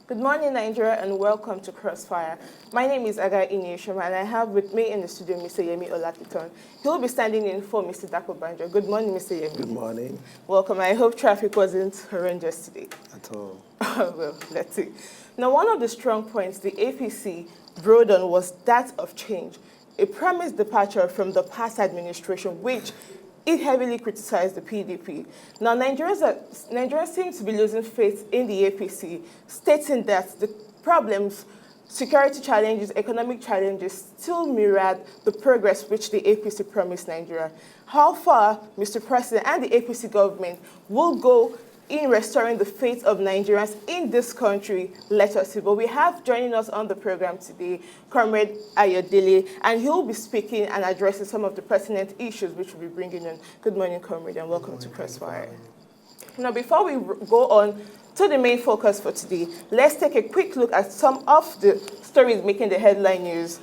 Good morning, Nigeria, and welcome to Crossfire. My name is Aga Inyeshima, and I have with me in the studio Mr. Yemi Olakiton. He will be standing in for Mr. Dapo Banjo. Good morning, Mr. Yemi. Good morning. Welcome. I hope traffic wasn't horrendous today. At all. Well, let's see. Now, one of the strong points the APC rode on was that of change, a promised departure from the past administration, which it heavily criticized the PDP. Now, Nigerians seem to be losing faith in the APC, stating that the problems, security challenges, economic challenges still mirrored the progress which the APC promised Nigeria. How far Mr. President and the APC government will go in restoring the faith of Nigerians in this country, let us see. But we have joining us on the program today, Comrade Ayodele, and he'll be speaking and addressing some of the pertinent issues which we'll be bringing in. Good morning, Comrade, and welcome to Crossfire. Now, before we go on to the main focus for today, let's take a quick look at some of the stories making the headline news.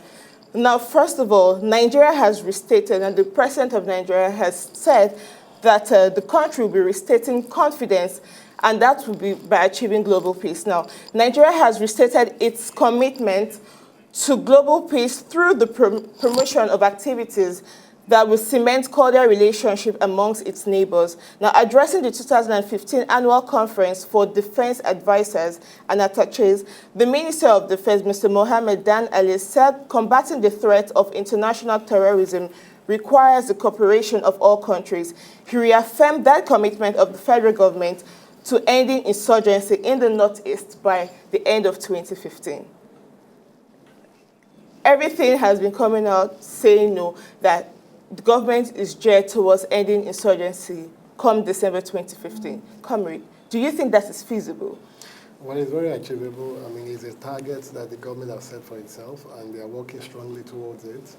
Now, first of all, Nigeria has restated, and the President of Nigeria has said that the country will be restating confidence, and that will be by achieving global peace. Now, Nigeria has restated its commitment to global peace through the promotion of activities that will cement cordial relationship amongst its neighbors. Now, addressing the 2015 Annual Conference for Defense Advisors and Attaches, the Minister of Defense, Mr. Mohammed Dan Ali, said combating the threat of international terrorism requires the cooperation of all countries. He reaffirmed that commitment of the federal government to ending insurgency in the Northeast by the end of 2015. Everything has been coming out saying no, that the government is geared towards ending insurgency come December 2015. Comrade, do you think that is feasible? Well, it's very achievable. I mean, it's a target that the government has set for itself, and they are working strongly towards it.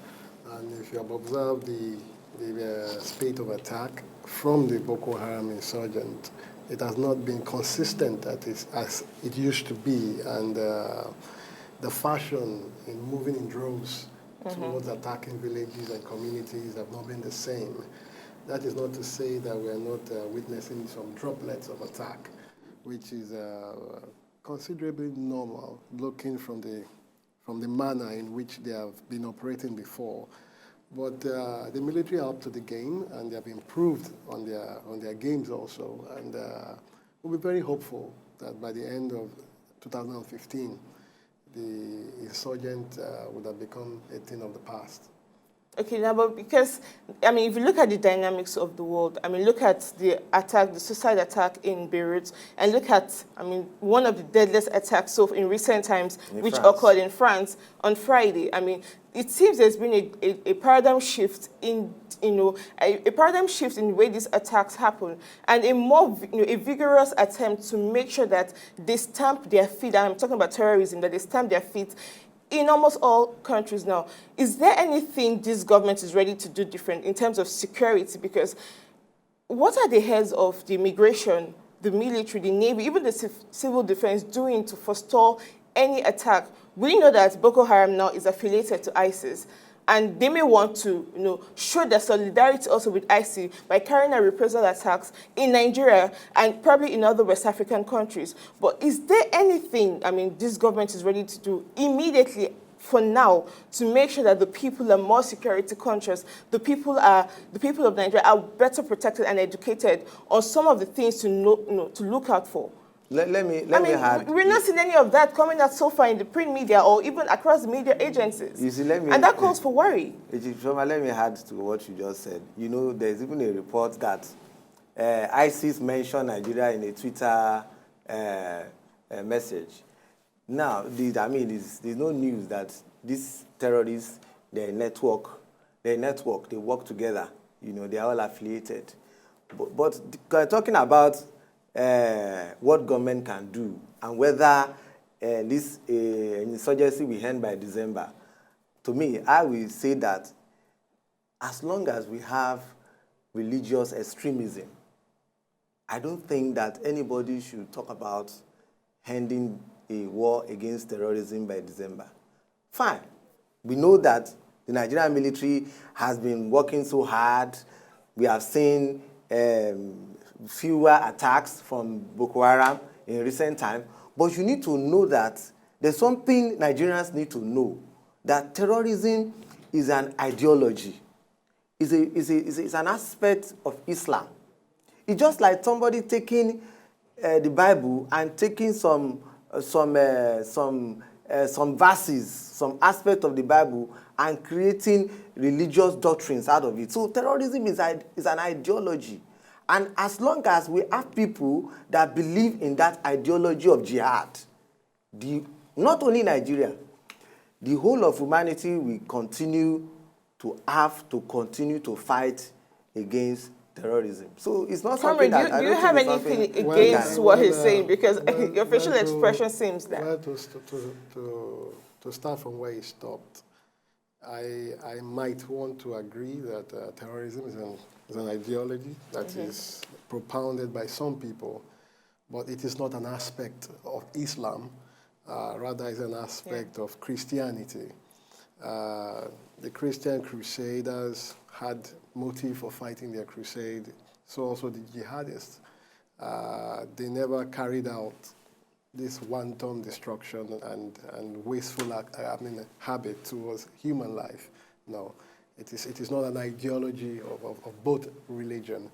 And if you have observed the spate of attack from the Boko Haram insurgent, it has not been consistent as it used to be. And the fashion in moving in droves towards attacking villages and communities have not been the same. That is not to say that we are not witnessing some droplets of attack, which is considerably normal, looking from the manner in which they have been operating before. But the military are up to the game, and they have improved on their games also. And we'll be very hopeful that by the end of 2015, the insurgent would have become a thing of the past. Okay, now, but because, I mean, if you look at the dynamics of the world, I mean, look at the attack, the suicide attack in Beirut, and look at, I mean, one of the deadliest attacks so in recent times, which occurred in France on Friday. I mean, it seems there's been a paradigm shift in, a paradigm shift in the way these attacks happen, and a more, a vigorous attempt to make sure that they stamp their feet, and I'm talking about terrorism, that they stamp their feet in almost all countries now. Is there anything this government is ready to do different in terms of security? Because what are the heads of the immigration, the military, the Navy, even the civil defense doing to forestall any attack? We know that Boko Haram now is affiliated to ISIS, and they may want to show their solidarity also with ISIS by carrying out reprisal attacks in Nigeria and probably in other West African countries. But is there anything, I mean, this government is ready to do immediately for now to make sure that the people are more security conscious, the people of Nigeria are better protected and educated on some of the things to look out for? Let me add. We're not seeing any of that coming out so far in the print media or even across the media agencies. You see, and that calls for worry. Let me add to what you just said. You know, there's even a report that ISIS mentioned Nigeria in a Twitter message. Now, there's no news that these terrorists, their network, they work together. You know, they are all affiliated. But talking about what government can do and whether this insurgency will end by December, to me, I will say that as long as we have religious extremism, I don't think that anybody should talk about ending a war against terrorism by December. Fine. We know that the Nigerian military has been working so hard. We have seen fewer attacks from Boko Haram in recent time. But you need to know that there's something Nigerians need to know, that terrorism is an ideology. It's an aspect of Islam. It's just like somebody taking the Bible and taking some verses, some aspect of the Bible, and creating religious doctrines out of it. So terrorism is an ideology. And as long as we have people that believe in that ideology of jihad, not only Nigeria, the whole of humanity will continue to fight against terrorism. So it's not something Comrade, that do you have anything against what he's saying? Because your facial expression seems that. Well, to start from where he stopped, I might want to agree that terrorism is an ideology that is propounded by some people, but it is not an aspect of Islam. Rather, it's an aspect of Christianity. The Christian crusaders had motive for fighting their crusade, so also the jihadists. They never carried out this wanton destruction and wasteful habit towards human life. No, it is not an ideology of both religion.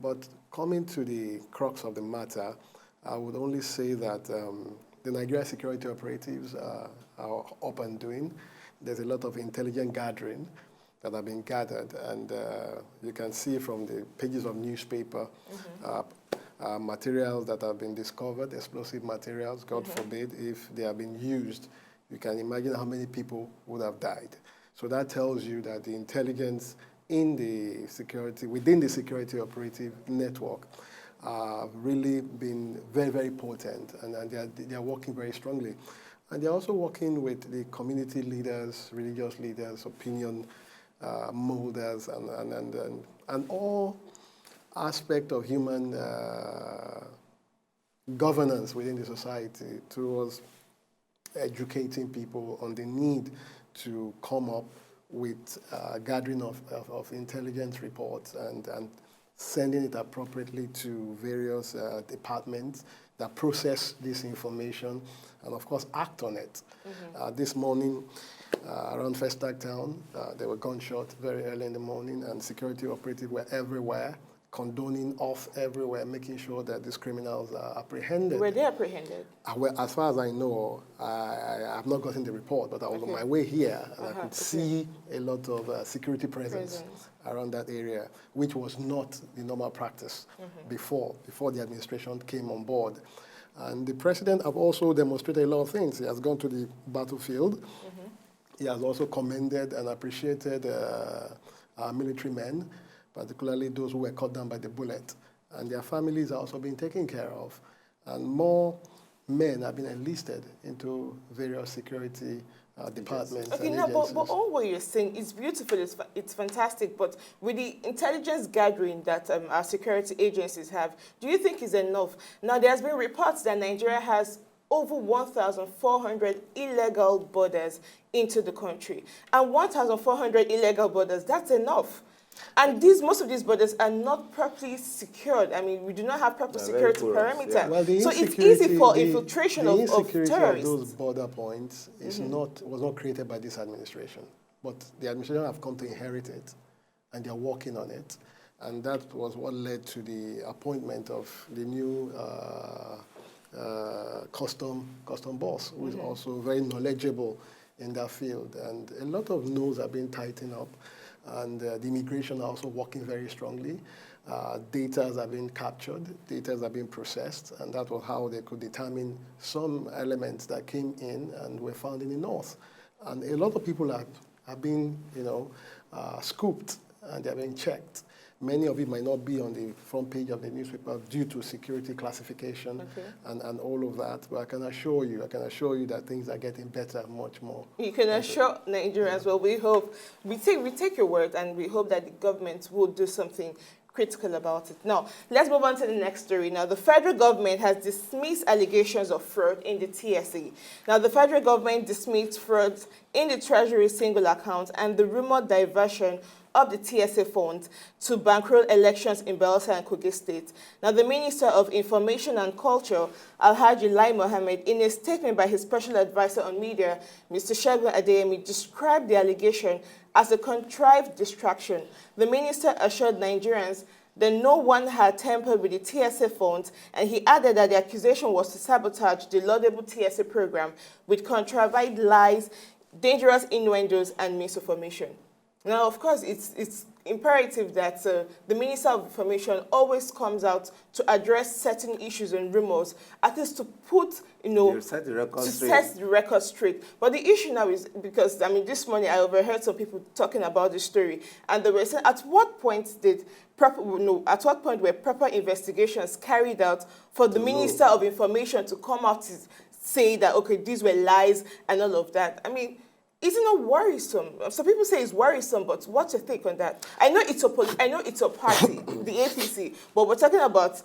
But coming to the crux of the matter, I would only say that the Nigeria security operatives are up and doing. There's a lot of intelligent gathering that have been gathered, and you can see from the pages of newspaper materials that have been discovered, explosive materials, God forbid, if they have been used, you can imagine how many people would have died. So that tells you that the intelligence within the security operative network really been very, very potent, and they are working very strongly. And they're also working with the community leaders, religious leaders, opinion molders, and all aspects of human governance within the society towards educating people on the need to come up with gathering of intelligence reports and sending it appropriately to various departments that process this information and, of course, act on it. This morning, around Festac Town, there were gunshots very early in the morning, and security operatives were everywhere, condoning off everywhere, making sure that these criminals are apprehended. Were they apprehended? Well, as far as I know, I have not gotten the report, but I was on my way here, and I could see a lot of security presence around that area, which was not the normal practice before the administration came on board. And the president have also demonstrated a lot of things. He has gone to the battlefield. He has also commended and appreciated our military men, particularly those who were cut down by the bullet. And their families are also being taken care of. And more men have been enlisted into various security departments and agencies. But all what you're saying is beautiful, it's fantastic, but with the intelligence gathering that our security agencies have, do you think is enough? Now, there's been reports that Nigeria has over 1,400 illegal borders into the country. And 1,400 illegal borders, that's enough. And most of these borders are not properly secured. I mean, we do not have proper security perimeter. Yeah. Well, so it's easy for infiltration of terrorists. Of those border points was not created by this administration, but the administration have come to inherit it, and they're working on it. And that was what led to the appointment of the new custom boss, who is also very knowledgeable in that field. And a lot of nodes are being tightened up. And the immigration are also working very strongly. Data have been captured, data have been processed, and that was how they could determine some elements that came in and were found in the north. And a lot of people have been, scooped, and they have been checked. Many of it might not be on the front page of the newspaper due to security classification and all of that. But I can assure you that things are getting better, much more. You can assure Nigerians, well, we take your word, and we hope that the government will do something critical about it. Now, let's move on to the next story. Now, the federal government has dismissed allegations of fraud in the TSA. Now, the federal government dismissed fraud in the Treasury single account and the rumored diversion of the TSA funds to bankroll elections in Bayelsa and Kogi State. Now, the Minister of Information and Culture, Alhaji Lai Mohammed, in a statement by his special advisor on media, Mr. Segun Adeyemi, described the allegation as a contrived distraction. The minister assured Nigerians that no one had tampered with the TSA funds, and he added that the accusation was to sabotage the laudable TSA program with contrived lies, dangerous innuendos, and misinformation. Now, of course, it's imperative that the Minister of Information always comes out to address certain issues and rumors, at least to put, set the record set the record straight. But the issue now is, because, this morning I overheard some people talking about the story, and they were saying, at what point were proper investigations carried out for the Minister of Information to come out to say that, okay, these were lies and all of that? Is it not worrisome? Some people say it's worrisome, but what's your take on that? I know it's a party, the APC, but we're talking about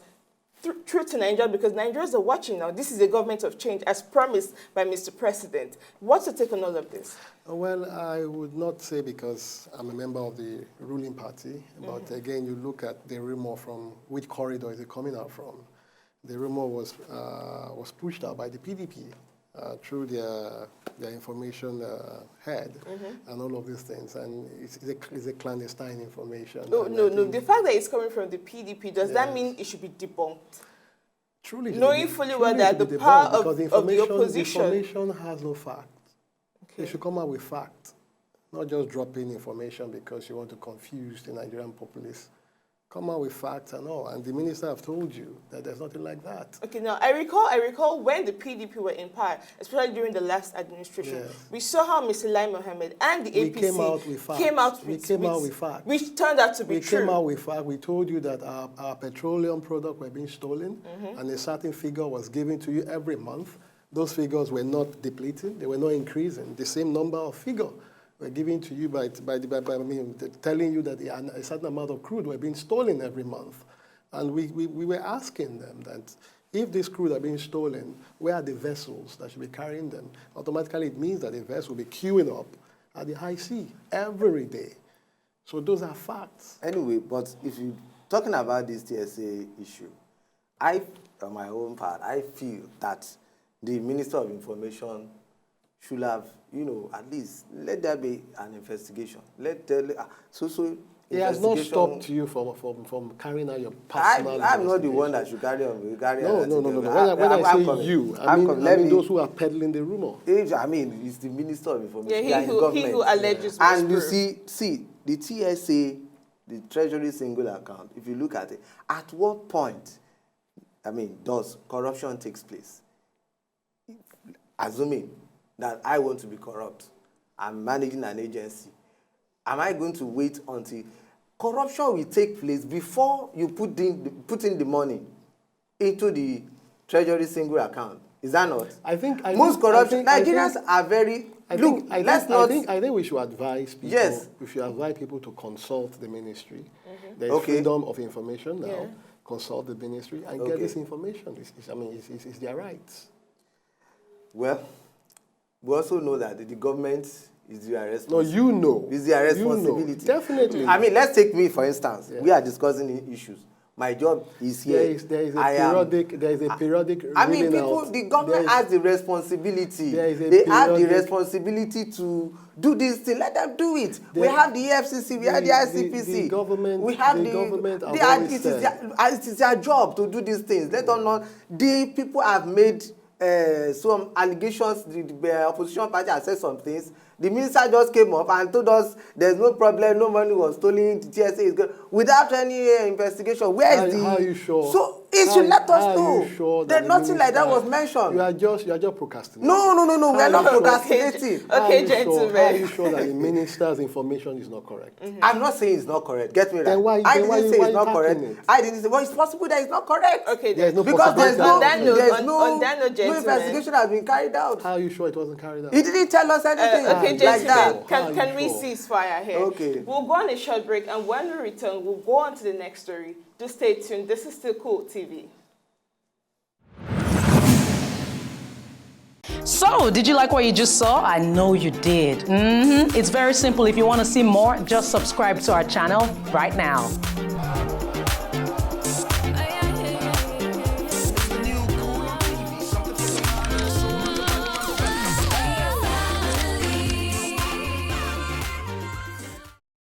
truth to Nigeria, because Nigerians are watching now. This is a government of change, as promised by Mr. President. What's your take on all of this? Well, I would not say, because I'm a member of the ruling party, but again, you look at the rumor from which corridor is it coming out from. The rumor was pushed out by the PDP. Through their information head and all of these things, and it's a clandestine information. No. The fact that it's coming from the PDP, does that mean it should be debunked? Truly, knowing fully well that the power of the opposition. Information has no fact. Okay. You should come out with fact, not just drop in information because you want to confuse the Nigerian populace. Come out with facts and all, and the minister have told you that there's nothing like that. Okay, now I recall when the PDP were in power, especially during the last administration, we saw how Mr. Lai Mohammed and the APC came out with facts, which turned out to be true. We came out with facts. We told you that our petroleum products were being stolen, and a certain figure was given to you every month. Those figures were not depleting; they were not increasing. The same number of figures were given to you by telling you that a certain amount of crude were being stolen every month. And we were asking them that if this crude are being stolen, where are the vessels that should be carrying them? Automatically, it means that the vessel will be queuing up at the high sea every day. So those are facts. Anyway, but if you're talking about this TSA issue, on my own part, I feel that the Minister of Information should have, at least let there be an investigation. It has not stopped you from carrying out your personal. I'm not the one that should carry on. No. When I say you, I mean those who are peddling the rumor. It's the Minister of Information. Yeah, he who alleges. And you see, the TSA, the Treasury Single Account, if you look at it, at what point, does corruption takes place? Assuming that I want to be corrupt, I'm managing an agency, am I going to wait until corruption will take place before you put in the money into the Treasury Single Account? Is that not? Nigerians are very. I think we should advise people. Yes. We should advise people to consult the ministry. There is freedom of information now. Yeah. Consult the ministry and get this information. It's their rights. Well, we also know that the government is their responsibility. No, you know. It's their responsibility. Definitely. Let's take me, for instance. Yeah. We are discussing issues. My job is here. There is a periodic. The government has the responsibility. They have the responsibility to do this thing. Let them do it. We have the EFCC. We have the ICPC. The government. We have the government. It is their job to do these things. Let them know. The people have made some allegations. The opposition party has said some things. The minister just came up and told us there's no problem, no money was stolen, the TSA is good. Without any investigation, where is the... How are you sure? So it should let us know. Sure that nothing like that was mentioned. You are just procrastinating. No, we are not procrastinating. Okay, gentlemen. How are you sure that the minister's information is not correct? I'm not saying it's not correct. Get me right. I didn't say it's not correct. I didn't say, well, it's possible that it's not correct. Okay, there's no because there's no investigation has been carried out. How are you sure it wasn't carried out? He didn't tell us anything. Okay, gentlemen, can we cease fire here? Okay. We'll go on a short break, and when we return, we'll go on to the next story. Do stay tuned. This is still Cool TV. So, did you like what you just saw? I know you did. It's very simple. If you want to see more, just subscribe to our channel right now.